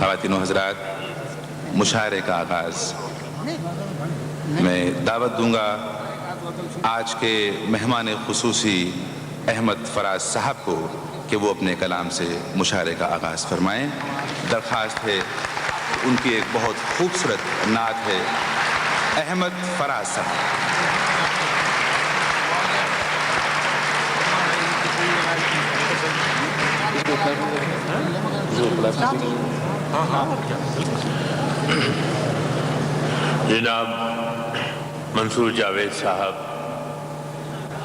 خواتین و حضرات، مشاعرے کا آغاز میں دعوت دوں گا آج کے مہمان خصوصی احمد فراز صاحب کو کہ وہ اپنے کلام سے مشاعرے کا آغاز فرمائیں۔ درخواست ہے، ان کی ایک بہت خوبصورت نعت ہے، احمد فراز صاحب۔ جناب منصور جاوید صاحب،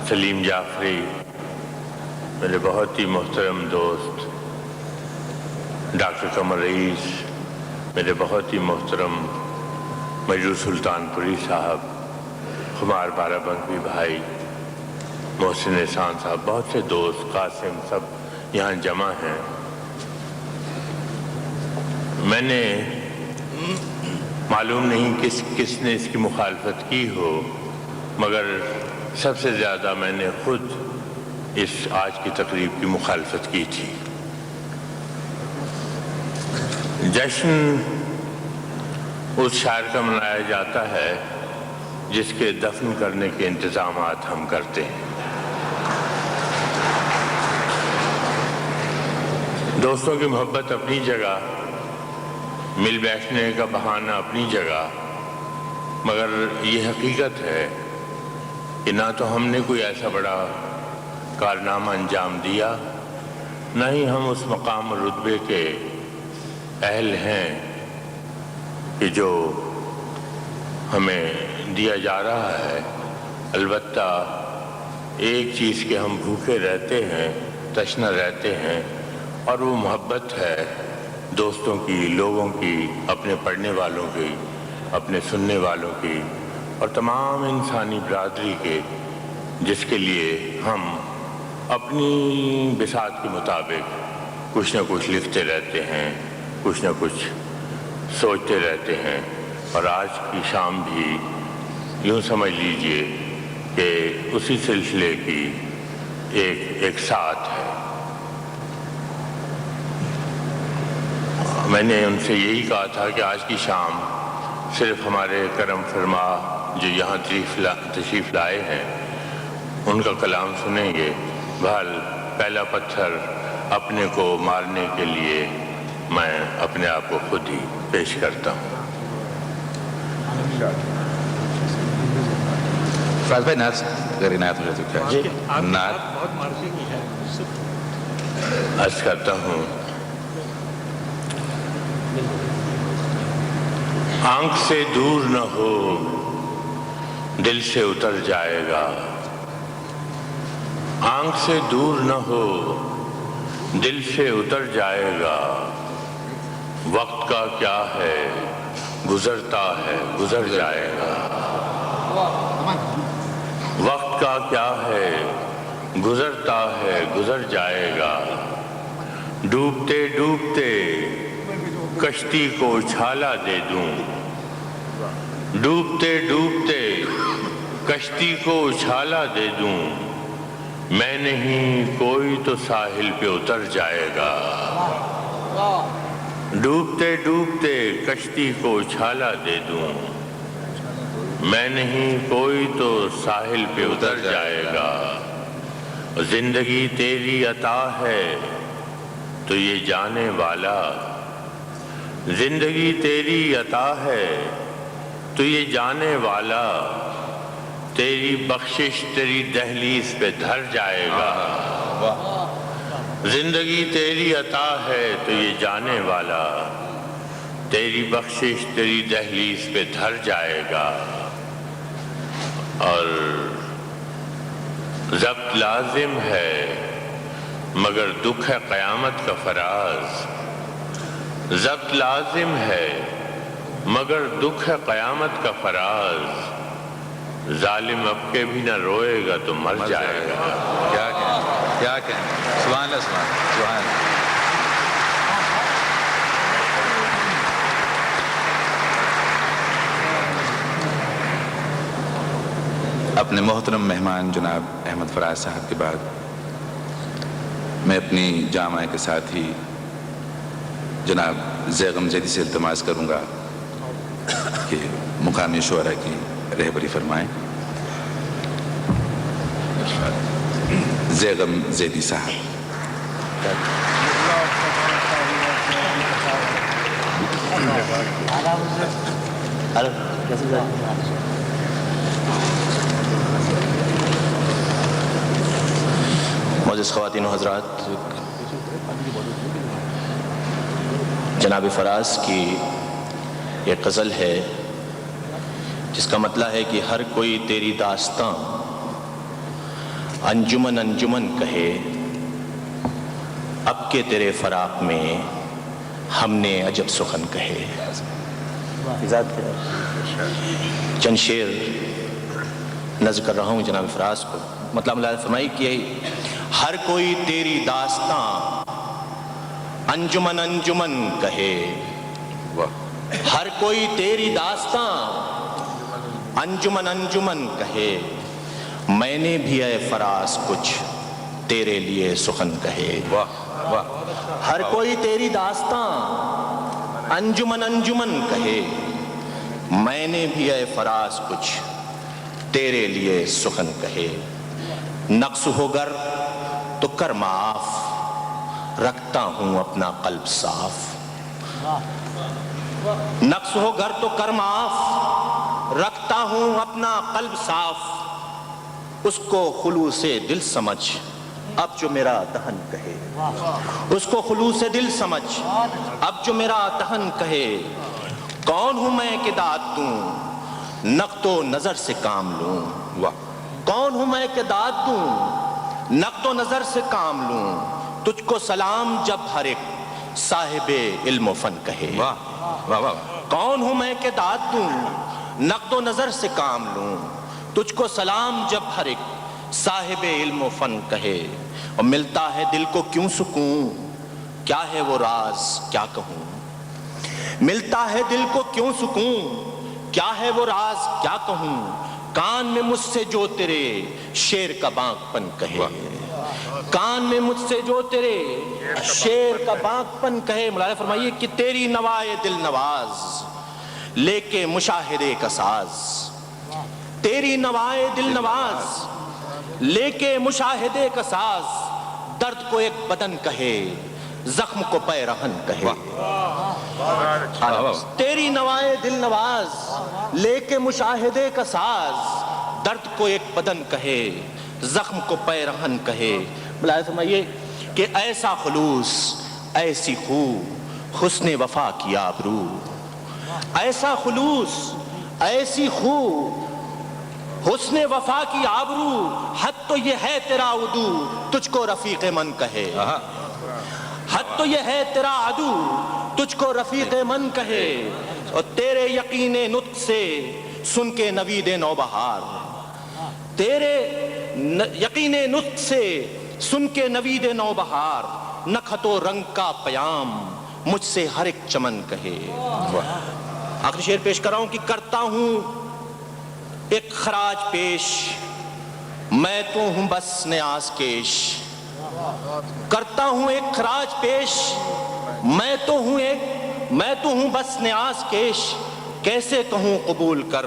سلیم جعفری، میرے بہت ہی محترم دوست ڈاکٹر قمر رئیس، میرے بہت ہی محترم مجروح سلطان پوری صاحب، خمار بارہ بنکی بھائی، محسن احسان صاحب، بہت سے دوست، قاسم، سب یہاں جمع ہیں۔ میں نے معلوم نہیں کس نے اس کی مخالفت کی ہو، مگر سب سے زیادہ میں نے خود اس آج کی تقریب کی مخالفت کی تھی۔ جشن اس شاعر کا منایا جاتا ہے جس کے دفن کرنے کے انتظامات ہم کرتے ہیں۔ دوستوں کی محبت اپنی جگہ، مل بیٹھنے کا بہانہ اپنی جگہ، مگر یہ حقیقت ہے کہ نہ تو ہم نے کوئی ایسا بڑا کارنامہ انجام دیا، نہ ہی ہم اس مقام اور رتبے کے اہل ہیں کہ جو ہمیں دیا جا رہا ہے۔ البتہ ایک چیز کے ہم بھوکے رہتے ہیں، تشنا رہتے ہیں، اور وہ محبت ہے دوستوں کی، لوگوں کی، اپنے پڑھنے والوں کی، اپنے سننے والوں کی، اور تمام انسانی برادری کے، جس کے لیے ہم اپنی بساط کے مطابق کچھ نہ کچھ لکھتے رہتے ہیں، کچھ نہ کچھ سوچتے رہتے ہیں۔ اور آج کی شام بھی یوں سمجھ لیجئے کہ اسی سلسلے کی ایک ساتھ ہے۔ میں نے ان سے یہی کہا تھا کہ آج کی شام صرف ہمارے کرم فرما جو یہاں تشریف لائے ہیں ان کا کلام سنیں گے۔ بہرحال پہلا پتھر اپنے کو مارنے کے لیے میں اپنے آپ کو خود ہی پیش کرتا ہوں۔ فراز بھائی، نعت اگر عنایت ہو جائے تو کیا؟ نعت بہت مارکے کی ہے۔ عرض کرتا ہوں، آنکھ سے دور نہ ہو، دل سے اتر جائے گا۔ آنکھ سے دور نہ ہو، دل سے اتر جائے گا۔ وقت کا کیا ہے، گزرتا ہے، گزر جائے گا۔ وقت کا کیا ہے، گزرتا ہے، گزر جائے گا۔ ڈوبتے ڈوبتے کشتی کو اچھالا دے دوں، ڈوبتے ڈوبتے کشتی کو اچھالا دے دوں، میں نہیں کوئی تو ساحل پہ اتر جائے گا۔ ڈوبتے ڈوبتے کشتی کو اچھالا دے دوں، میں نہیں کوئی تو ساحل پہ اتر جائے گا۔ زندگی تیری عطا ہے تو یہ جانے والا، زندگی تیری عطا ہے تو یہ جانے والا، تیری بخشش تیری دہلیز پہ دھر جائے گا۔ زندگی تیری عطا ہے تو یہ جانے والا، تیری بخشش تیری دہلیز پہ دھر جائے گا۔ اور ضبط لازم ہے مگر دکھ ہے قیامت کا فراز، ضبط لازم ہے مگر دکھ ہے قیامت کا فراز، ظالم اب کے بھی نہ روئے گا تو مر جائے گا۔ کیا کہیں، کیا کہیں، سبحان اللہ، سبحان اللہ۔ اپنے محترم مہمان جناب احمد فراز صاحب کے بعد میں اپنی جامعہ کے ساتھی جناب ज़ैगम ज़ैदी से इल्तमास करूँगा कि मुकामी शुअरा की रहबरी फरमाएँ। ज़ैगम ज़ैदी साहब। मोअज़्ज़िज़ ख़वातीन व हज़रात, जनाब फराज की एक गज़ल है जिसका मतलब है कि हर कोई तेरी दास्तां अंजुमन अंजुमन कहे, अब के तेरे फ़राक़ में हमने अजब सुखन कहे। चंद शेर नज़्म कर रहा हूँ जनाब फराज को। मतलब फरमाई कि हर कोई तेरी दास्तां अंजुमन अंजुमन कहे, हर कोई तेरी दास्तां अंजुमन अंजुमन कहे, मैंने भी ऐ फराज कुछ तेरे लिए सुखन कहे। वाह वाह। हर कोई तेरी दास्तां अंजुमन अंजुमन कहे, मैंने भी ऐ फराज कुछ तेरे लिए सुखन कहे। नक्स हो गर तो कर माफ, रखता हूं अपना कल्ब साफ। नक्स हो गर तो कर माफ, रखता हूं अपना कल्ब साफ। उसको खुलूसे दिल समझ, अब जो मेरा दहन कहे। उसको खुलूसे दिल समझ, अब जो मेरा दहन कहे। कौन हूं मैं कि दाद दूं, नक़्तो नजर से काम लूं। वाह। कौन हूं मैं कि दाद दूं, नक़्तो नजर से काम लूं। तुझको सलाम जब हर एक साहिबे इल्म फन कहे। वाह वाह वाह। कौन हूं मैं कि दाद दूं, नक़्तो नजर से काम लूं। तुझको सलाम जब हर एक साहिबे इल्म फन कहे। और मिलता है दिल को क्यों सुकून, क्या है वो राज क्या कहूं। मिलता है दिल को क्यों सुकून, क्या है वो राज क्या कहूं। कान में मुझसे जो तेरे शेर का बांकपन कहे। कान में मुझसे जो तेरे शेर का बांकपन कहे। मौलाना फरमाइए कि तेरी नवाए दिल नवाज लेके मुशाहिदे का साज। तेरी नवाए दिल नवाज लेके मुशाहिदे का साज। दर्द को एक बदन कहे, जख्म को पैरहन कहे। तेरी नवाए दिल नवाज लेके मुशाहिदे का साज। दर्द को एक बदन कहे, जख्म को पैरहन कहे। बुलाए फरमाइए कि ऐसा खुलूस ऐसी खू, हुस्ने वफा की आबरू। ऐसा खुलूस ऐसी खू, हुस्ने वफा की आबरू। हद तो ये है तेरा उदू, तुझको रफीक मन कहे। हद तो ये है तेरा अदू, तुझको रफीक मन कहे। और तेरे यकीने नुत्क से सुन के नवीद नौबहार। तेरे यकीने नुत्क से सुन के नवीद नौबहार। नखतो रंग का पयाम मुझसे हर एक चमन कहे। आखिरी शेर पेश कर रहा हूं कि करता हूं एक खराज पेश, मैं तो हूं बस न्याज केश। करता हूं एक खराज पेश, मैं तो हूं बस न्याज केश। कैसे कहूं कबूल कर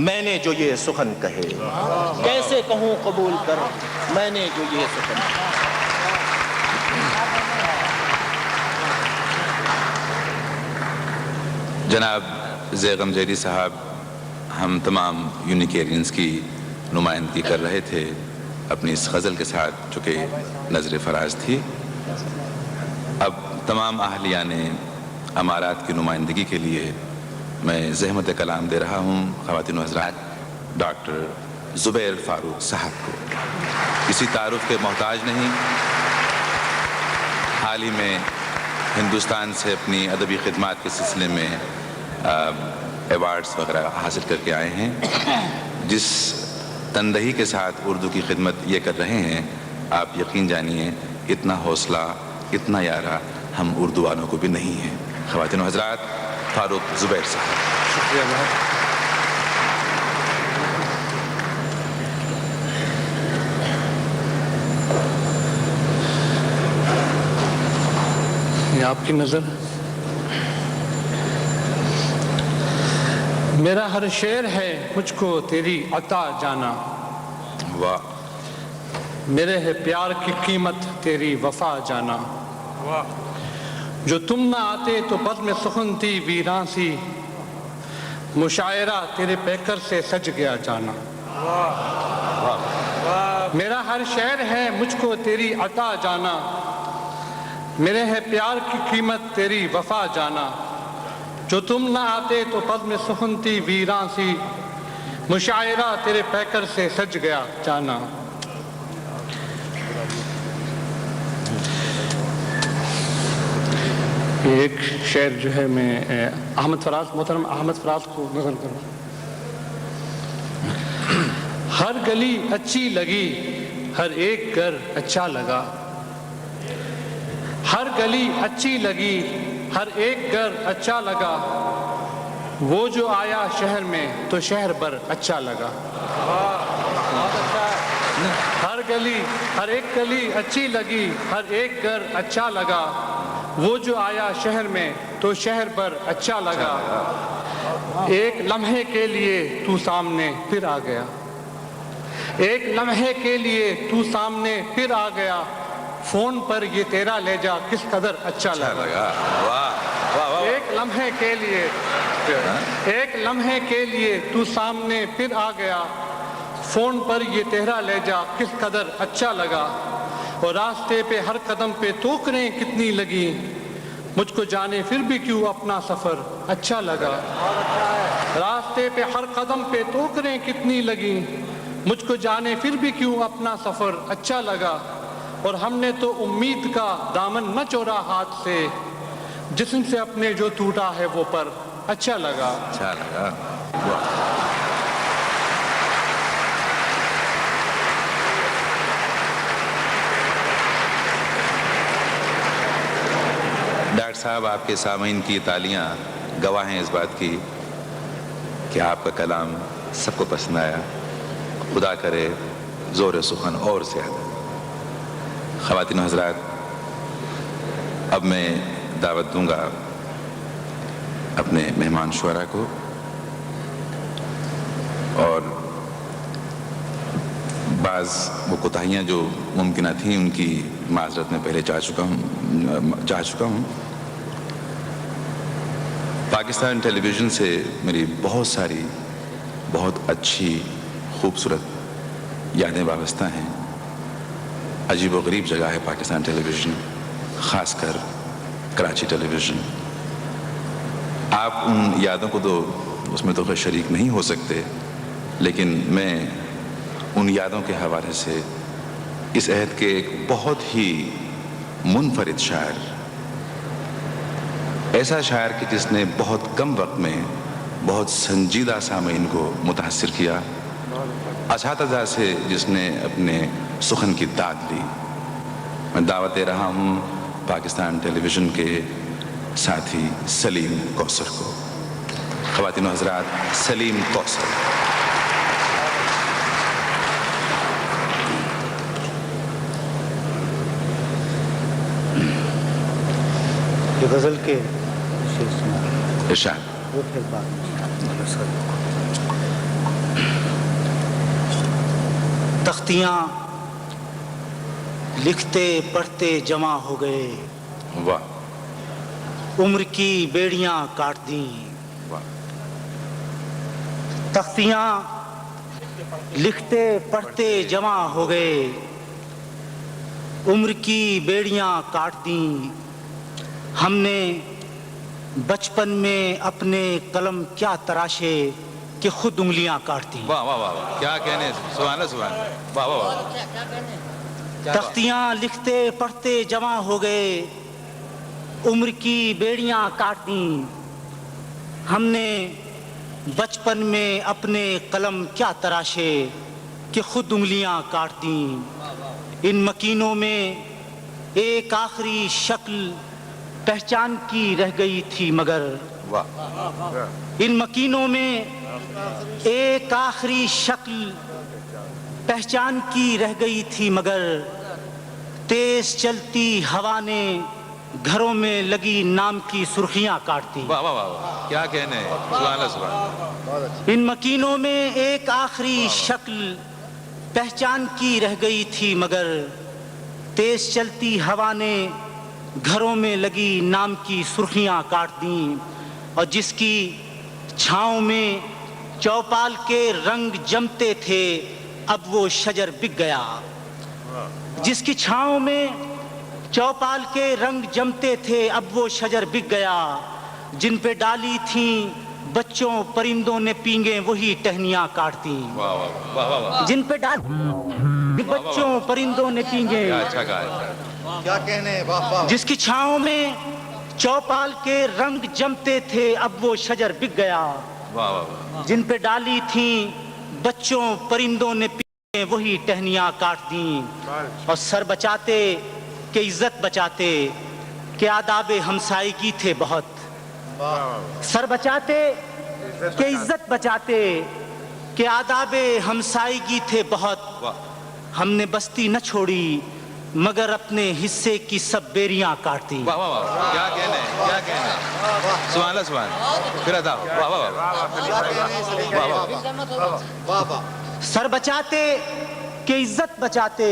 मैंने जो ये सुखन कहे। कैसे कहूं कबूल कर मैंने जो ये सुखन कहे। जनाब ज़ैगम ज़ैदी साहब हम तमाम यूनिकेरियंस की नुमाइंदगी कर रहे थे अपनी इस गज़ल के साथ, चूँकि नज़र फराज थी। अब तमाम अहलियान अमारात की नुमाइंदगी के लिए मैं ज़हमत कलाम दे रहा हूँ ख़वातीन व हज़रात डॉक्टर ज़ुबैर फ़ारूक साहब को। किसी तारुफ के मोहताज नहीं, हाल ही में हिंदुस्तान से अपनी अदबी खिदमात के सिलसिले में एवार्ड्स वगैरह हासिल करके आए हैं। जिस तनदही के साथ उर्दू की खिदमत ये कर रहे हैं, आप यकीन जानिए इतना हौसला इतना यारा हम उर्दू वालों को भी नहीं है। ख़वातीन व हज़रात फ़ारूक ज़ुबैर साहब। शुक्रिया बहुत। ये आपकी नज़र میرا ہر شعر ہے مجھ کو تیری عطا جانا، واہ میرے ہے پیار کی قیمت تیری وفا جانا، جو تم نہ آتے تو بزم سخن تھی ویراں سی، مشاعرہ تیرے پیکر سے سج گیا جانا۔ میرا ہر شعر ہے مجھ کو تیری عطا جانا، میرے ہے پیار کی قیمت تیری وفا جانا، جو تم نہ آتے تو بزم سخن تھی ویراں سی، مشاعرہ تیرے پیکر سے سج گیا جانا۔ ایک شعر جو ہے میں محترم احمد فراز کو نظر کروں۔ ہر گلی اچھی لگی، ہر ایک گھر اچھا لگا، ہر گلی اچھی لگی، ہر ایک گھر اچھا لگا، وہ جو آیا شہر میں تو شہر بھر اچھا لگا۔ ہر ایک گلی اچھی لگی، ہر ایک گھر اچھا لگا، وہ جو آیا شہر میں تو شہر بھر اچھا لگا۔ ایک لمحے کے لیے تو سامنے پھر آ گیا، ایک لمحے کے لیے تو سامنے پھر آ گیا، فون پر یہ تیرا لہجہ کس قدر اچھا لگا۔ ایک لمحے کے لیے تو سامنے پھر آ گیا، فون پر یہ تیرا لہجہ کس قدر اچھا لگا، اور راستے پہ ہر قدم پہ ٹوکریں کتنی لگی، مجھ کو جانے پھر بھی کیوں اپنا سفر اچھا لگا۔ راستے پہ ہر قدم پہ ٹوکریں کتنی لگی، مجھ کو جانے پھر بھی کیوں اپنا سفر اچھا لگا، اور ہم نے تو امید کا دامن نہ چورا ہاتھ سے، جسم سے اپنے جو ٹوٹا ہے وہ پر اچھا لگا۔ اچھا لگا۔ ڈاکٹر صاحب، آپ کے سامعین کی تالیاں گواہ ہیں اس بات کی کہ آپ کا کلام سب کو پسند آیا۔ خدا کرے زور سخن اور زیادہ۔ خواتین و حضرات، اب میں دعوت دوں گا اپنے مہمان شعراء کو، اور بعض وہ کوتاہیاں جو ممکنہ تھیں ان کی معذرت میں پہلے چاہ چکا ہوں۔ پاکستان ٹیلی ویژن سے میری بہت ساری بہت اچھی خوبصورت یادیں وابستہ ہیں۔ عجیب و غریب جگہ ہے پاکستان ٹیلی ویژن، خاص کر کراچی ٹیلی ویژن۔ آپ ان یادوں کو تو اس میں تو خیر شریک نہیں ہو سکتے، لیکن میں ان یادوں کے حوالے سے اس عہد کے ایک بہت ہی منفرد شاعر، ایسا شاعر کہ جس نے بہت کم وقت میں بہت سنجیدہ سامعین کو متاثر کیا، اساتذہ سے جس نے اپنے سخن کی داد لی، میں دعوت دے رہا ہوں پاکستان ٹیلی ویژن کے ساتھی سلیم کوثر کو۔ خواتین و حضرات، سلیم کوثر۔ یہ غزل کے ارشاد۔ وہ پھر بعد تختیاں لکھتے پڑھتے جمع ہو گئے، واہ عمر کی بیڑیاں کاٹ دیں۔ واہ تختیاں لکھتے پڑھتے جمع ہو گئے، عمر کی بیڑیاں کاٹ دیں۔ ہم نے بچپن میں اپنے قلم کیا تراشے کہ خود انگلیاں کاٹ دیں۔ واہ واہ واہ، کیا کہنے، سبحان اللہ سبحان اللہ، واہ واہ واہ۔ تختیاں لکھتے پڑھتے جمع ہو گئے، عمر کی بیڑیاں کاٹ دیں۔ ہم نے بچپن میں اپنے قلم کیا تراشے کہ خود انگلیاں کاٹ دیں۔ ان مکینوں میں ایک آخری شکل پہچان کی رہ گئی تھی مگر، ان مکینوں میں ایک آخری شکل پہچان کی رہ گئی تھی مگر، تیز چلتی ہوا نے گھروں میں لگی نام کی سرخیاں کاٹتی. واہ واہ واہ واہ، کیا کہنے ہیں. سبحان اللہ سبحان اللہ. ان مکینوں میں ایک آخری شکل پہچان کی رہ گئی تھی، مگر تیز چلتی ہوا نے گھروں میں لگی نام کی سرخیاں کاٹ دیں، اور جس کی چھاؤں میں چوپال کے رنگ جمتے تھے اب وہ شجر بک گیا. جس کی چھاؤں میں چوپال کے رنگ جمتے تھے اب وہ شجر بک گیا. جن پہ ڈالی تھیں بچوں پرندوں نے پینگیں وہی ٹہنیاں کاٹتی. واہ واہ واہ واہ واہ، جن پہ ڈالی بچوں پرندوں نے پینگیں. کیا اچھا کہا ہے. کیا کہنے. واہ واہ. جس کی چھاؤں میں چوپال کے رنگ جمتے تھے اب وہ شجر بک گیا. واہ واہ واہ، جن پہ ڈالی تھیں بچوں پرندوں نے پینگیں وہی ٹہنیاں کاٹ دیں. اور سر بچاتے کہ عزت بچاتے کہ آداب ہمسائیگی تھے بہت. سر بچاتے کہ عزت بچاتے کہ آداب ہمسائیگی تھے بہت. ہم نے بستی نہ چھوڑی مگر اپنے حصے کی سب بیریاں کاٹتی. واہ واہ واہ، کیا کہنے ہیں، کیا کہنے ہیں. سبحان اللہ سبحان اللہ. پھر ادا. واہ واہ واہ. واہ واہ. سر بچاتے کہ عزت بچاتے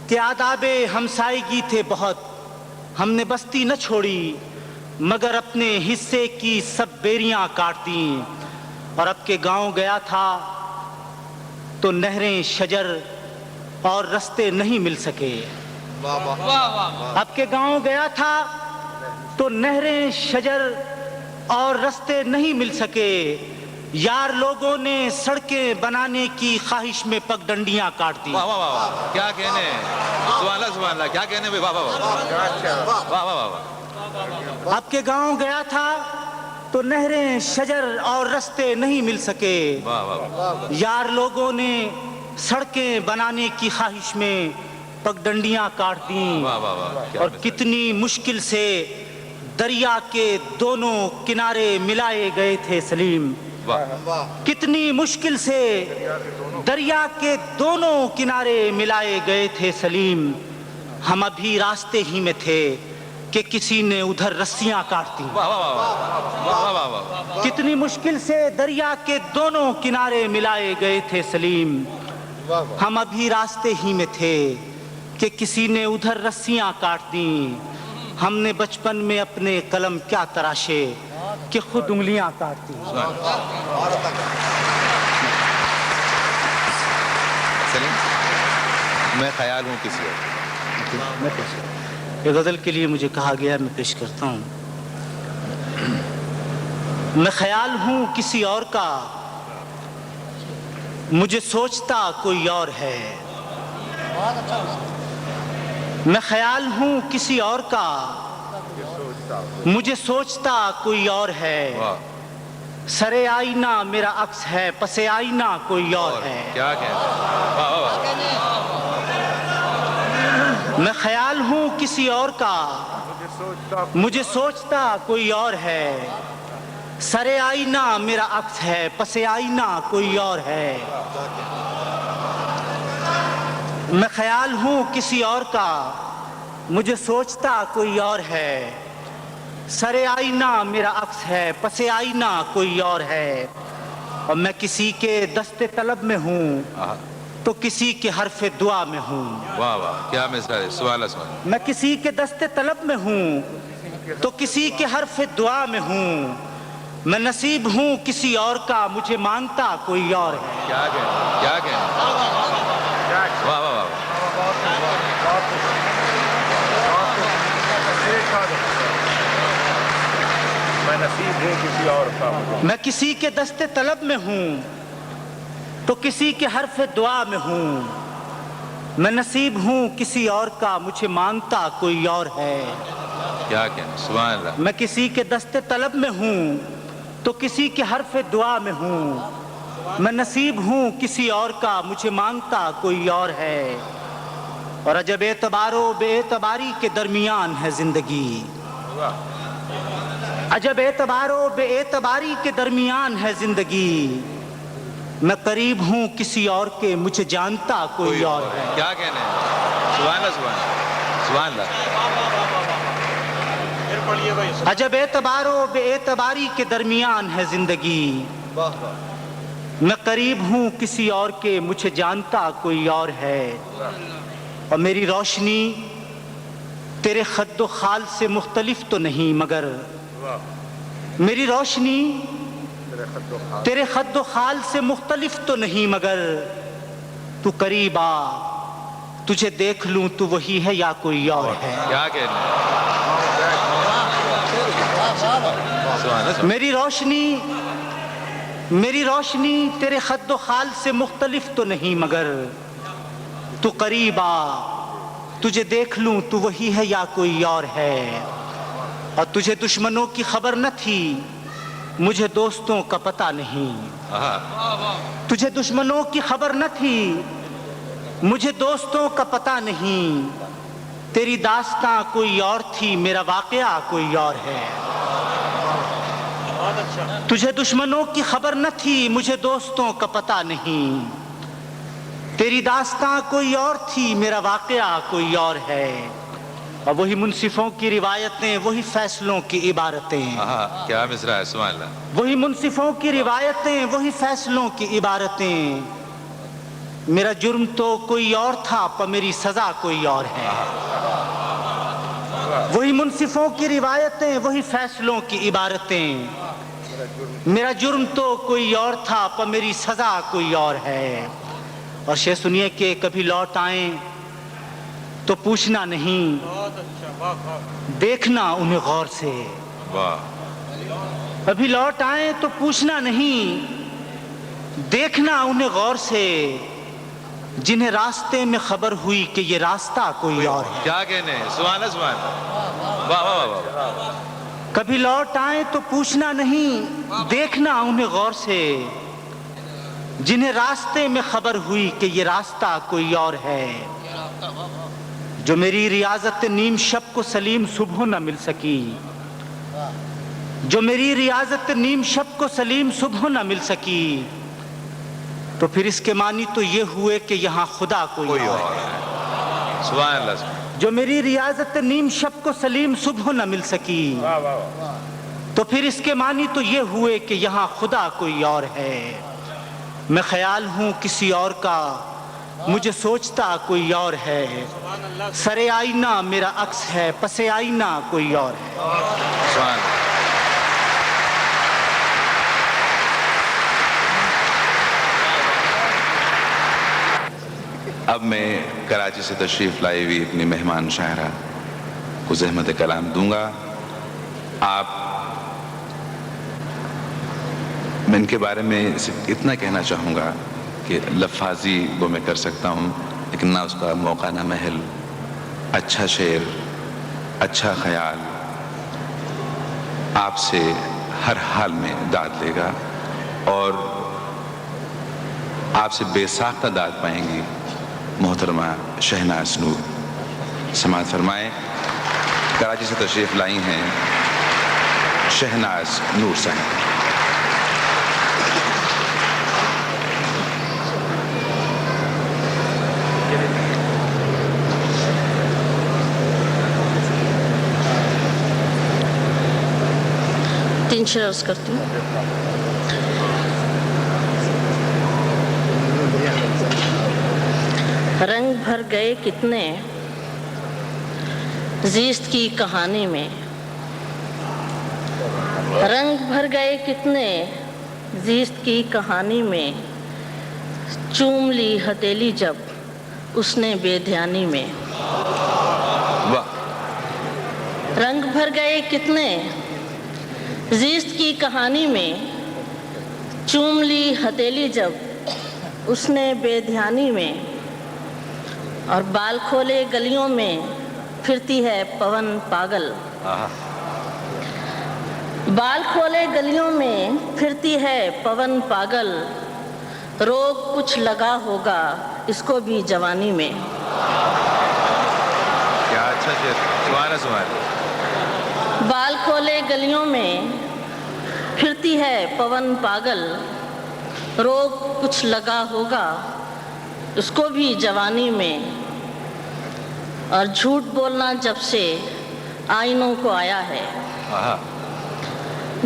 کہ آداب ہمسائیگی تھے بہت. ہم نے بستی نہ چھوڑی مگر اپنے حصے کی سب بیریاں کاٹتی. اور اب کے گاؤں گیا تھا تو نہریں شجر اور رستے نہیں مل سکے. اب کے گاؤں گیا تھا تو نہریں شجر اور رستے نہیں مل سکے. یار لوگوں نے سڑکیں بنانے کی خواہش میں پگ ڈنڈیاں کاٹ دی. واہ واہ واہ واہ، کیا کہنے ہیں. سبحان اللہ سبحان اللہ. کیا کہنے ہیں. واہ واہ واہ واہ واہ واہ. اب کے گاؤں گیا تھا تو نہریں شجر اور رستے نہیں مل سکے. واہ واہ واہ. یار لوگوں نے سڑکیں بنانے کی خواہش میں پگ ڈنڈیاں کاٹ دیں. واہ واہ واہ، کیا اور مثال. کتنی مشکل سے دریا کے دونوں کنارے ملائے گئے تھے سلیم. واہ. کتنی مشکل سے دریا کے دونوں کنارے ملائے گئے تھے سلیم. ہم ابھی راستے ہی میں تھے کہ کسی نے ادھر رسیاں کاٹ دی. واہ واہ واہ واہ واہ واہ. کتنی مشکل سے دریا کے دونوں کنارے ملائے گئے تھے سلیم. ہم ابھی راستے ہی میں تھے کہ کسی نے ادھر رسیاں کاٹ دیں. ہم نے بچپن میں اپنے قلم کیا تراشے کہ خود انگلیاں کاٹ دیں. سلیم، میں خیال ہوں کسی اور. یہ غزل کے لیے مجھے کہا گیا، میں پیش کرتا ہوں. میں خیال ہوں کسی اور کا، مجھے سوچتا کوئی اور ہے. میں خیال ہوں کسی اور کا، مجھے سوچتا کوئی اور ہے. واہ. سرے آئینہ میرا عکس ہے، پسے آئینہ کوئی اور ہے. کیا کہنے ہیں. واہ واہ واہ. میں خیال ہوں کسی اور کا، مجھے سوچتا کوئی اور ہے. سرے آئینہ میرا عکس ہے، پسے آئینہ کوئی اور ہے. میں خیال ہوں کسی اور کا، مجھے سوچتا کوئی اور ہے. سرے آئینہ میرا عکس ہے، پسے آئینہ کوئی اور ہے. اور میں کسی کے دست طلب میں ہوں تو کسی کے حرف دعا میں ہوں. واہ واہ، کیا مثال ہے. سبحان اللہ سبحان اللہ. میں کسی کے دست طلب میں ہوں تو کسی کے حرف دعا میں ہوں. میں نصیب ہوں کسی اور کا، مجھے مانگتا کوئی اور ہے. کیا کہنے ہیں. کیا کہنے ہیں. واہ واہ واہ. میں نصیب ہوں کسی اور کا. میں کسی کے دست طلب میں ہوں تو کسی کے حرف دعا میں ہوں. میں نصیب ہوں کسی اور کا، مجھے مانگتا کوئی اور ہے. کیا کہنے. سبحان اللہ. میں کسی کے دست طلب میں ہوں تو کسی کے حرف دعا میں ہوں. میں نصیب ہوں کسی اور کا، مجھے مانگتا کوئی اور ہے. اور عجب اعتبار و بے اعتباری کے درمیان ہے زندگی. عجب اعتبار و بے اعتباری کے درمیان ہے زندگی. میں قریب ہوں کسی اور کے، مجھے جانتا کوئی اور ہے. کیا کہنے ہیں. سبحان اللہ سبحان اللہ. سبحان اللہ. अजब एतबारो बे एतबारी के दरमियान है जिंदगी। मैं करीब हूँ किसी और के, मुझे जानता कोई और है। और मेरी रोशनी तेरे खद्दो खाल से मुख्तलिफ तो नहीं, मगर मेरी रोशनी तेरे खद्दो खाल से मुख्तलिफ तो नहीं, मगर तू करीब आ, तुझे देख लूं तू वही है या कोई और है। क्या कहना है? मेरी रोशनी तेरे खद्दो खाल से मुख्तलिफ तो नहीं, मगर तू करीब आ, तुझे देख लूं तू वही है या कोई और है। और तुझे दुश्मनों की खबर न थी, मुझे दोस्तों का पता नहीं। तुझे दुश्मनों की खबर न थी, मुझे दोस्तों का पता नहीं। तेरी दास्तां कोई और थी, मेरा वाकया कोई और है। तुझे दुश्मनों की खबर न थी, मुझे दोस्तों का पता नहीं। तेरी दास्तां कोई और थी, मेरा वाकया कोई और है। और वही मुंसिफों की रिवायतें, वही फैसलों की इबारतें। क्या मिसरा है, सुभान अल्लाह। वही मुंसिफों की रिवायतें, वही फैसलों की इबारतें। मेरा जुर्म तो कोई और था, पर मेरी सजा कोई और है। वही मुंसिफों की रिवायतें, वही फैसलों की इबारतें। मेरा जुर्म तो कोई और था, पर मेरी सजा कोई और है। और शेर सुनिए कि कभी लौट आए तो पूछना नहीं, देखना उन्हें गौर से। कभी लौट आए तो पूछना नहीं, देखना उन्हें गौर से। जिन्हें रास्ते में खबर हुई कि ये रास्ता कोई और है। क्या कहने, सुभान अल्लाह, सुभान अल्लाह। वाह वाह वाह। कभी लौट आए तो पूछना नहीं, देखना उन्हें गौर से। जिन्हें रास्ते में खबर हुई कि ये रास्ता कोई और है। जो मेरी रियाजत नीम शब को सलीम सुबह न मिल सकी, जो मेरी रियाजत नीम शब को सलीम सुबह न मिल सकी, तो फिर इसके मानी तो ये हुए कि यहाँ खुदा कोई और है। सुभान अल्लाह। जो मेरी रियाजत नीम शब को सलीम सुबह न मिल सकी, तो फिर इसके मानी तो ये हुए कि यहाँ खुदा कोई और है। मैं ख्याल हूँ किसी और का, मुझे सोचता कोई और है। सरे आईना मेरा अक्स है, पसे आईना कोई और है। सुभान अल्लाह। अब मैं कराची से तशरीफ़ लाई हुई अपनी मेहमान शायरा को ज़हमत कलाम दूंगा। मैं इनके बारे में सिर्फ इतना कहना चाहूँगा कि लफ्ज़ी वो मैं कर सकता हूँ, लेकिन ना उसका मौका ना महल। अच्छा शेर, अच्छा ख्याल आपसे हर हाल में दाद लेगा और आपसे बेसाख्ता दाद पाएंगी मोहतरमा शहनाज नूर। समाअत फरमाएं। कराची से तशरीफ़ लाई हैं शहनाज नूर साहब। तीन शेर अर्ज करती हूँ। रंग भर गए कितने ज़ीस्त की कहानी में, रंग भर गए कितने ज़ीस्त की कहानी में। चूम ली हथेली जब उसने बेध्यानी में। रंग भर गए कितने ज़ीस्त की कहानी में। चूम ली हथेली जब उसने बेध्यानी में। और बाल खोले गलियों में फिरती है पवन पागल। बाल खोले गलियों में फिरती है पवन पागल। रोग कुछ लगा होगा इसको भी जवानी में। क्या अच्छा शेर, सुभान अल्लाह। बाल खोले गलियों में फिरती है पवन पागल। रोग कुछ लगा होगा उसको भी जवानी में। और झूठ बोलना जब से आईनों को आया है। आहा,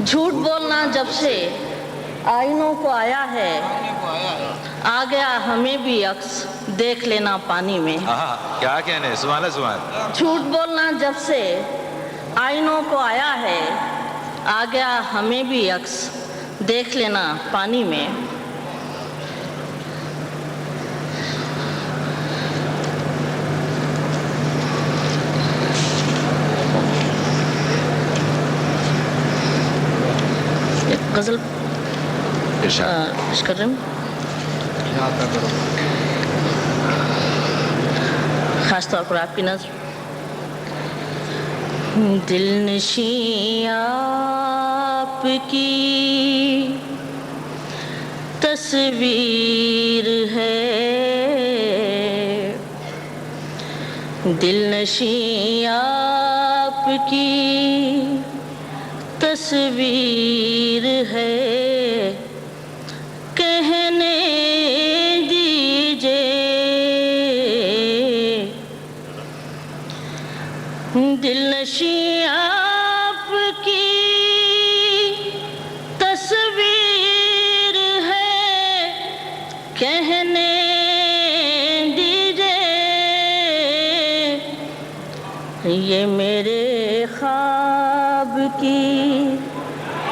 झूठ बोलना जब से आईनों को आया है, आ गया हमें भी अक्स देख लेना पानी में। आहा, क्या कहने, सुभान अल्लाह, सुभान। झूठ बोलना जब से आईनों को आया है, आ गया हमें भी अक्स देख लेना पानी में। एक गजल इरशाद। पेश कर रही हूँ, खास तौर पर आपकी नज़र। दिल नशीं आपकी तस्वीर है, दिल नशीं आपकी तस्वीर है, कहने दीजिए दिल नशीं आपकी तस्वीर है, कहने दीजिए ये मेरे ख्वाब की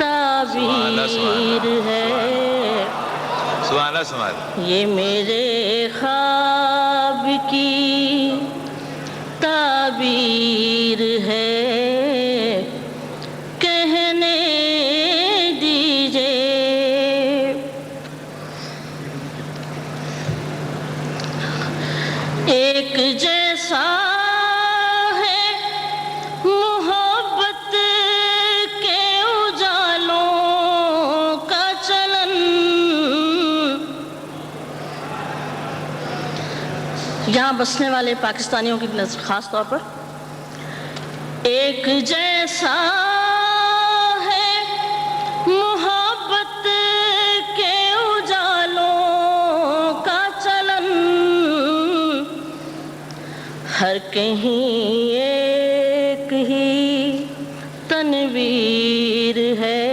ताबीर है, सुभान अल्लाह, सुभान। ये मेरे ख्वाब की ताबीर है, कहने दीजिए एक जैसा है मोहब्बत के उजालों का चलन, यहाँ बसने वाले पाकिस्तानियों की नज़र खास तौर पर, एक जैसा है मोहब्बत के उजालों का चलन, हर कहीं एक ही तनवीर है,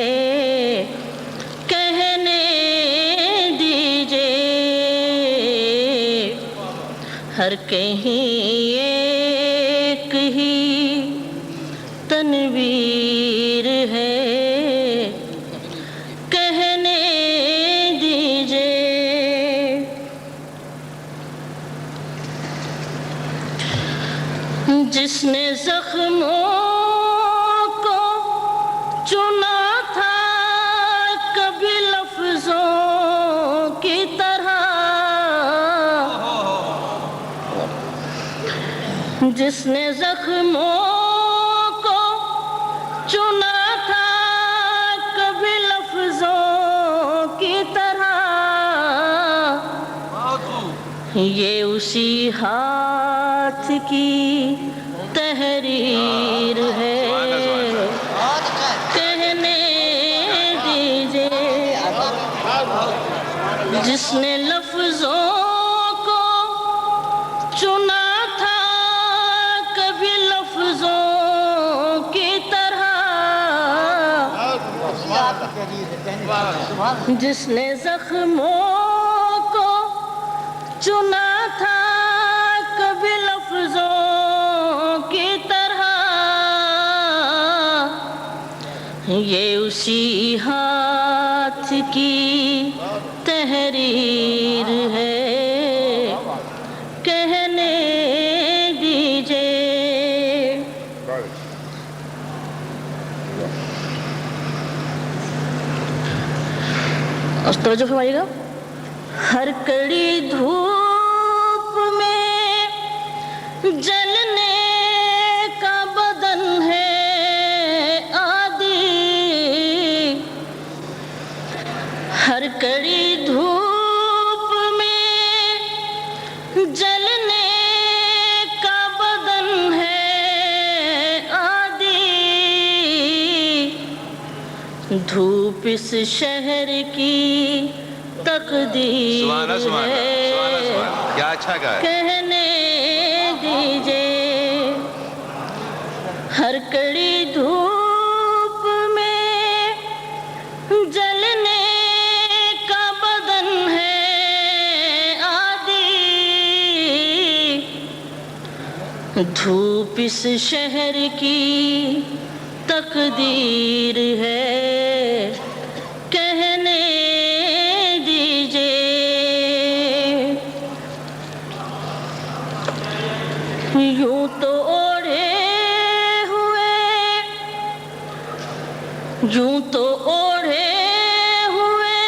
कहने दीजिए हर कहीं एक ही तनवीर है, कहने दीजिए जिसने जख्मों को चुना था कभी लफ्जों की तरह, जिसने जख्मों को चुना था कभी लफ्जों की तरह, ये उसी हाथ की तहरीर है, कहने दीजिए जिसने लफ्जों को चुना था कभी लफ्जों की तरह, जिसने जख्मों को चुना था कभी लफ्जों की तरह, ये उसी हाथ की तहरीर है, कहने दीजिए और तवज्जो फरमाइएगा। हर कड़ी धूप में जलने का बदन है आदि, हर कड़ी धूप में जलने का बदन है आदि, धूप इस शहर की तकदीर सुभान अल्लाह, सुभान अल्लाह, सुभान अल्लाह, सुभान अल्लाह। क्या अच्छा कहा है। कहने दीजिए ہر کڑی دھوپ میں جلنے کا بدن ہے عادی، دھوپ اس شہر کی تقدیر ہے، کہنے دیجئے۔ یوں تو اوڑھے ہوئے، یوں تو اوڑھے ہوئے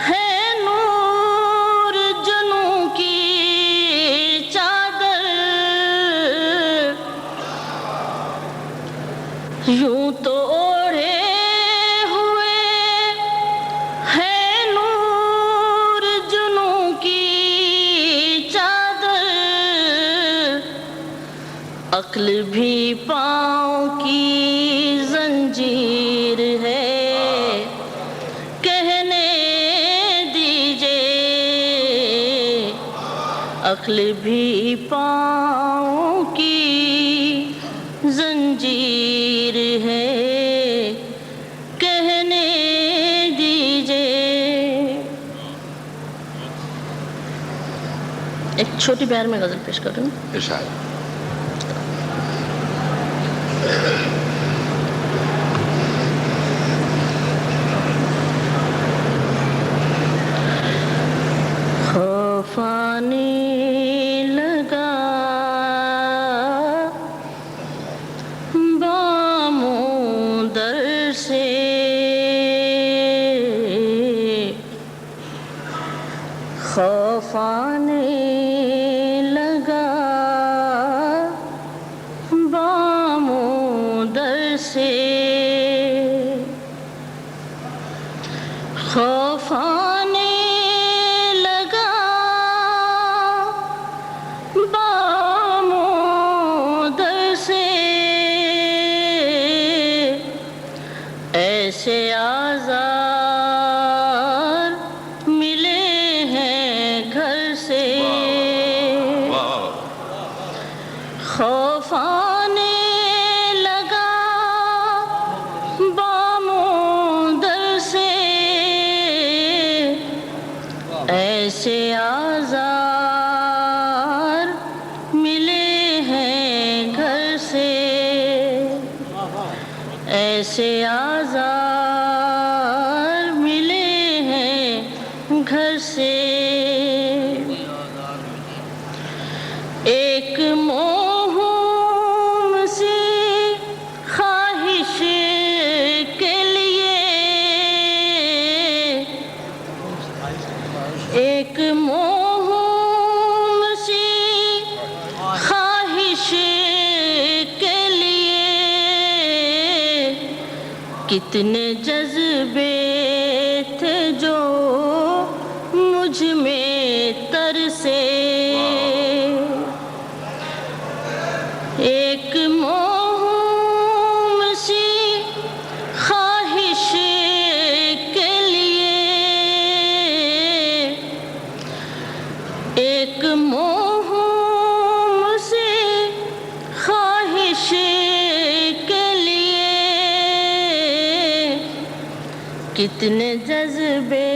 ہے نور جنوں کی چادر، یوں تو اوڑھے ہوئے ہے نور جنوں کی چادر، عقل بھی پاؤں کی زنجیر ہے، کہنے دیجئے۔ عقل بھی پاؤں کی زنجیر ہے، کہنے دیجئے۔ ایک چھوٹی بیار میں غزل پیش کر رہی ہوں۔ ارشاد۔ خوف آنے لگا باموں در سے، خوف آنے لگا باموں در سے، خوف آنے لگا باموں در سے، ایسے آزار ملے ہیں گھر سے، خوف آنے لگا باموں در سے، ایسے آزار ملے ہیں گھر سے، ایسے آزار ملے ہیں گھر سے۔ ایک موہوم سی خواہش کے لیے، ایک موہوم سی خواہش کے لیے، کتنے جذبے تھے جو مجھ میں ترسے، ایک موہوم سی خواہش کے لیے، ایک موہوم سی خواہش کے لیے، کتنے جذبے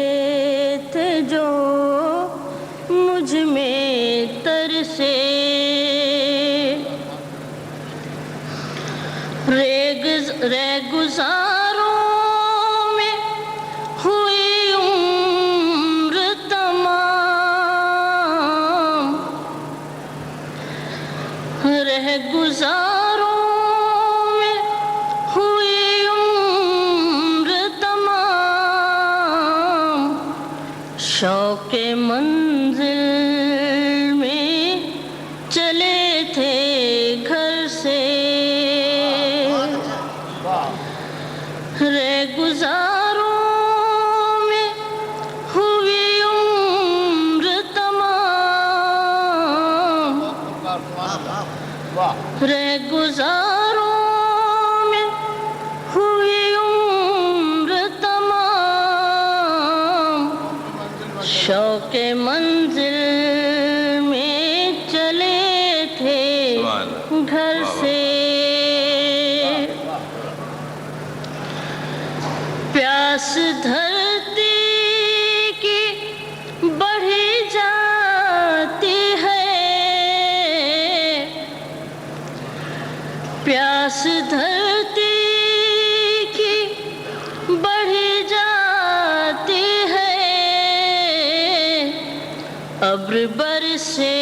تھے جو مجھ میں ترسے، ریگزاروں میں ہوئی عمر تمام، رہگزاروں میں ہوئی عمر تمام، شوق منزل میں چلے تھے گھر سے، ریگزاروں میں ہوئی عمر تمام، ریگزاروں میں ہوئی عمر تمام، شوق منزل میں چلے تھے گھر سے، प्यास धरती की बढ़ी जाती है, अब्र बरसे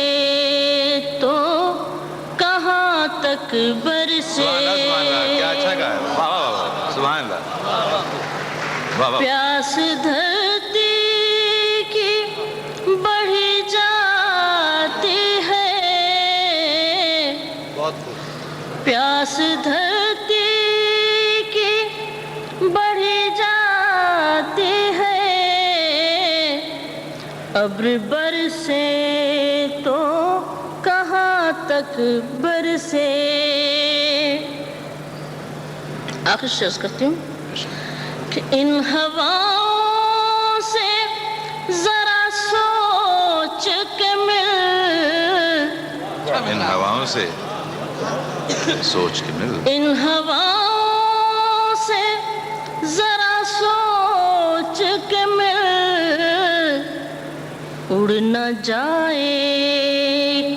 तो कहाँ तक बरसे। क्या अच्छा गा, वाह वाह वाह, सुभान अल्लाह, वाह वाह। प्यास धरती की बढ़ी जाती है, प्यास धरती की बढ़ी जाती है, अब्र बरसे तो कहाँ तक बरसे। आखिर शेर करती हूँ कि इन हवाओं से जरा सोच के मिल, इन हवाओं से सोच के मिल, इन हवाओं से जरा सोच के मिल, उड़ न जाए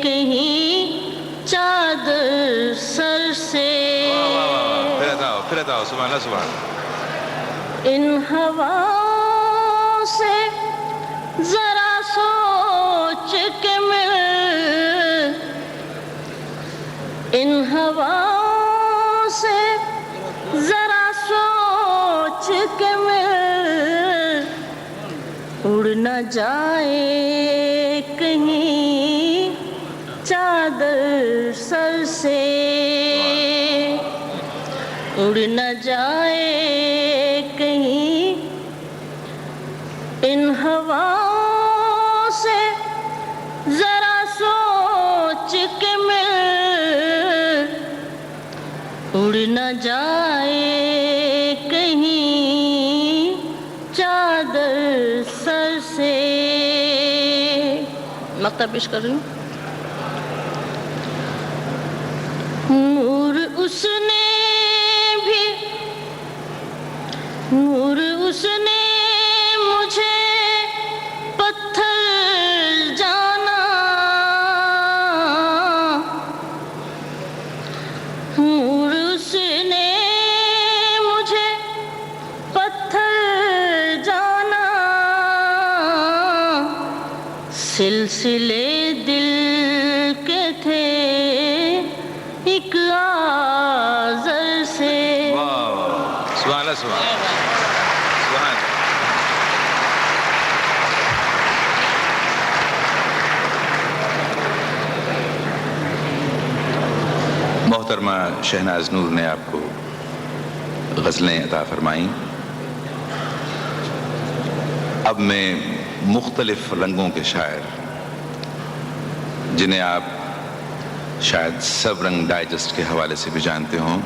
कहीं चादर सर से। फिर बताओ, सुभान अल्लाह, सुभान अल्लाह। इन हवाओं से जरा सोच के मिल, इन हवाओं से जरा सोच के मिल, उड़ न जाए कहीं चादर सर से, उड़ न जाए कहीं इन हवाओं से जरा सोच के मिल, उड़ न जाए कहीं चादर सर से। मक्ता पेश कर रही हूँ। नूर उसने भी, नूर उसने मुझे पत्थर जाना, नूर उसने मुझे पत्थर जाना, सिलसिले दिल के थे एक आज़र से। सुभान अल्लाह, सुभान अल्लाह, सुभान अल्लाह। मोहतरमा शहनाज नूर ने आपको गज़लें अता फरमाई। अब मैं मुख्तलिफ रंगों के शायर, जिन्हें आप शायद सब रंग डाइजेस्ट के हवाले से भी जानते हों,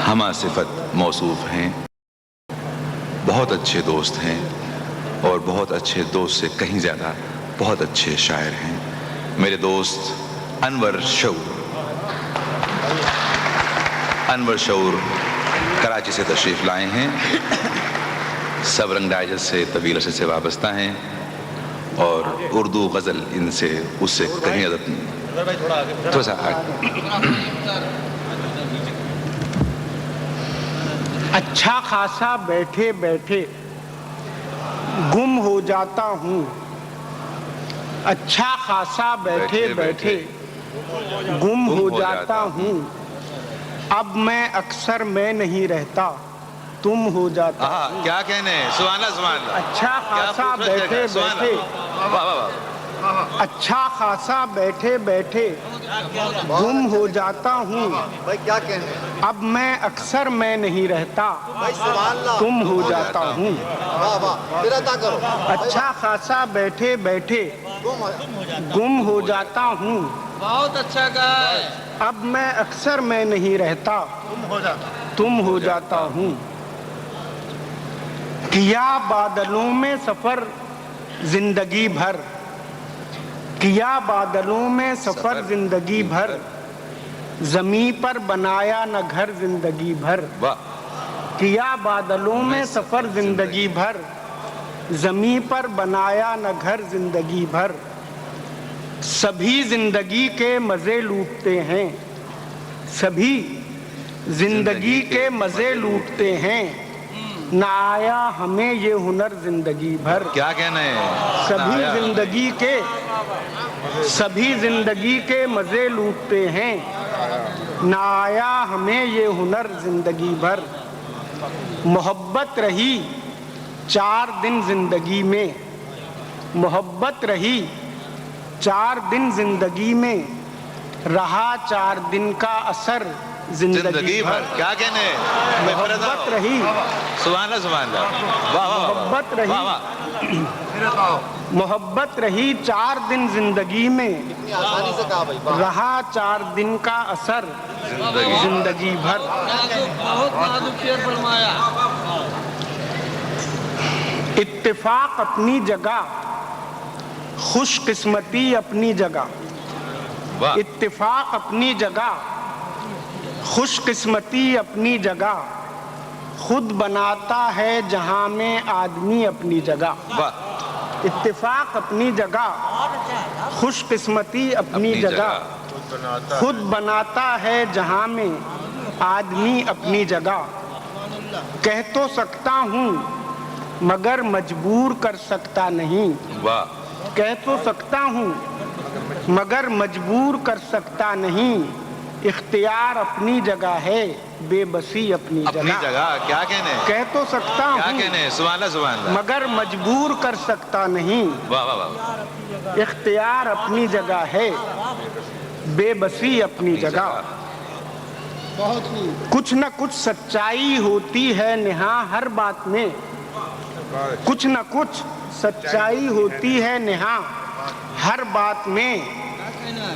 हमा सिफत मौसूफ हैं, बहुत अच्छे दोस्त हैं और बहुत अच्छे दोस्त से कहीं ज़्यादा बहुत अच्छे शायर हैं। मेरे दोस्त अनवर शऊर कराची से तशरीफ़ लाए हैं। सब रंग डाइजेस्ट से तवील अरसे से वाबस्ता हैं और उर्दू गज़ल इनसे उससे कहीं ज़्यादा थोड़ा सा अच्छा खासा बैठे बैठे गुम हो जाता हूँ, अच्छा खासा बैठे बैठे गुम हो जाता हूँ, अब मैं अक्सर मैं नहीं रहता, तुम हो जाता। क्या कहने, सुभान अल्लाह, सुभान अल्लाह। अच्छा खासा बैठे बैठे, अच्छा खासा बैठे बैठे गुम हो जाता हूँ, भाई क्या कहने, अब मैं अक्सर मैं नहीं रहता, भाई सुभान अल्लाह, तुम हो जाता हूँ। वाह वाह, फिर अता करो। अच्छा खासा बैठे बैठे गुम हो जाता हूँ, बहुत अच्छा कहा है। अब मैं अक्सर मैं नहीं रहता, तुम हो जाता हूँ। किया बादलों में सफर जिंदगी भर, किया बादलों में सफर जिंदगी भर, जमी पर बनाया न घर जिंदगी भर। किया बादलों में सफर जिंदगी भर, जमी पर बनाया न घर जिंदगी भर। सभी जिंदगी के मजे लूटते हैं, सभी जिंदगी के मजे लूटते हैं, न आया हमें ये हुनर जिंदगी भर। क्या कहना है? सभी जिंदगी के मजे लूटते हैं, न आया हमें ये हुनर जिंदगी भर। मोहब्बत रही 4 दिन जिंदगी में, मोहब्बत रही 4 दिन जिंदगी में, रहा 4 दिन का असर जिंदगी भर। क्या कहने हैं? मोहब्बत रही, सुभान अल्लाह, सुभान अल्लाह, वाह वाह मोहब्बत रही, वाह वाह। मोहब्बत रही 4 दिन जिंदगी में, इतनी आसानी से कहा भाई, वाह। रहा 4 दिन का असर जिंदगी भर। इत्तेफाक अपनी जगह, खुशकिस्मती अपनी जगह। वाह। इत्तेफाक अपनी जगह, खुशकिस्मती अपनी जगह, खुद बनाता है जहां में आदमी अपनी जगह। वाह। इत्तेफाक अपनी जगह, खुशकिस्मती अपनी जगह, खुद बनाता है जहां में आदमी अपनी जगह। कह तो सकता हूँ मगर मजबूर कर सकता नहीं। वाह। कह तो सकता हूँ मगर मजबूर कर सकता नहीं। इख्तियार अपनी जगह है, बेबसी अपनी जगह। क्या कहने हैं? कह तो सकता क्या हूँ कहने हैं? सुभान अल्लाह, सुभान अल्लाह। मगर मजबूर कर सकता नहीं। वाह वाह वाह। इख्तियार अपनी जगह है, बेबसी अपनी जगह। कुछ न कुछ सच्चाई होती है नेहा हर बात में, कुछ न कुछ सच्चाई होती है नेहा हर बात में।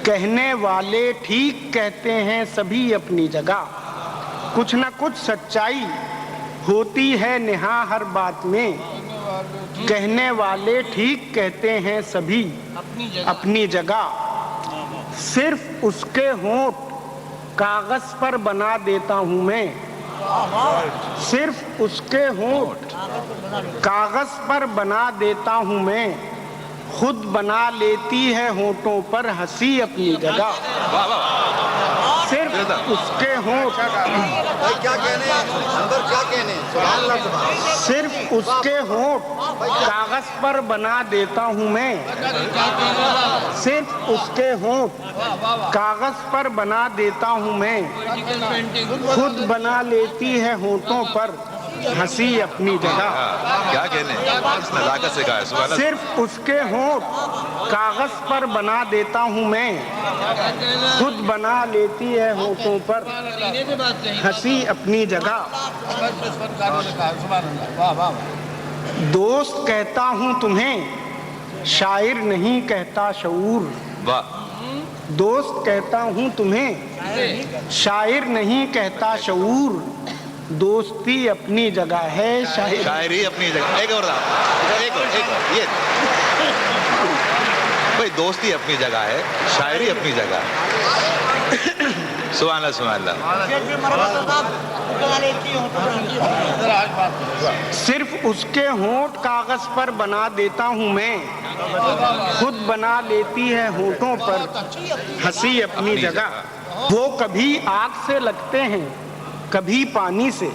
कहने वाले ठीक कहते हैं सभी अपनी जगह। कुछ न कुछ सच्चाई होती है नेहा हर बात में। कहने वाले ठीक कहते हैं सभी अपनी जगह। सिर्फ उसके होंठ कागज पर बना देता हूँ मैं। सिर्फ उसके होंठ कागज पर बना देता हूँ मैं। खुद बना लेती है होंठों पर हंसी अपनी जगह। सिर्फ उसके होंठ, भाई क्या कहने हैं? अंदर क्या कहने हैं? सुभान अल्लाह, सुभान अल्लाह। सिर्फ उसके होंठ कागज पर बना देता हूँ मैं। सिर्फ उसके होंठ कागज पर बना देता हूँ मैं। खुद बना लेती है होंठों पर हंसी अपनी जगह। क्या कहने हैं? नजाकत से कहा है, सुभान अल्लाह। सिर्फ उसके होंठ कागज पर बना देता हूँ मैं। खुद बना लेती है होंठों पर हंसी अपनी जगह। दोस्त कहता हूँ तुम्हें, शायर नहीं कहता शऊर। वाह। दोस्त कहता हूँ तुम्हें, शायर नहीं कहता शऊर। दोस्ती अपनी जगह है, शायरी अपनी जगह। एक और ये भाई, दोस्ती अपनी जगह है, शायरी अपनी जगह। सुभान अल्लाह, सुभान अल्लाह। सिर्फ उसके होंठ कागज पर बना देता हूँ मैं। खुद बना लेती है होंठों पर हंसी अपनी जगह। वो कभी आग से लगते हैं, कभी पानी से।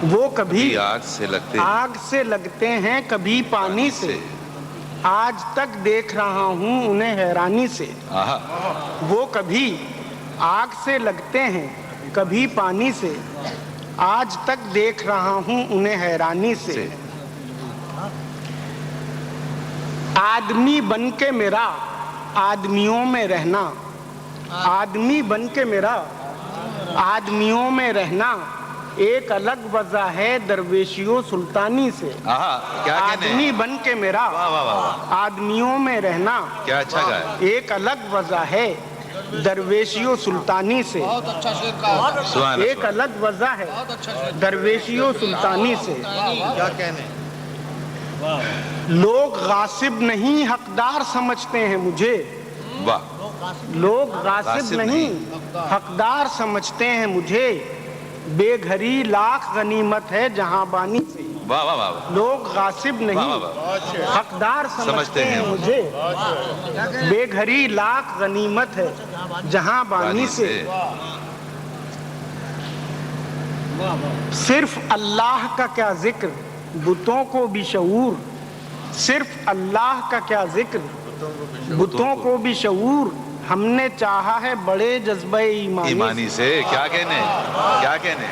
वो कभी आग से लगते हैं, कभी पानी से। आज तक देख रहा हूँ उन्हें हैरानी से। वो कभी आग से लगते हैं, कभी पानी से। आज तक देख रहा हूँ उन्हें हैरानी से। आदमी बन के मेरा आदमियों में रहना। आदमी बन के मेरा आदमियों में रहना एक अलग वजह है दरवेशियों सुल्तानी से। क्या आदमी बन के मेरा आदमियों में रहना क्या अच्छा कहा। एक अलग वजह है दरवेशियों सुल्तानी से। एक अलग वजह है दरवेशियों सुल्तानी से। क्या कहने हैं? लोग गासिब नहीं हकदार समझते हैं मुझे। वाह। लोग गासिब नहीं हकदार समझते हैं मुझे। बेघरी लाख गनीमत है जहां बानी से। वाह वाह वाह वाह। लोग गासिब नहीं वाह, वाह, हकदार समझते हैं मुझे, बेघरी लाख गनीमत है जहां बानी से। सिर्फ अल्लाह का क्या जिक्र बुतों को भी शऊर, सिर्फ अल्लाह का क्या जिक्र बुतों को भी शऊर, हमने चाहा है बड़े जज्बे ईमानी से। क्या कहने, क्या कहने।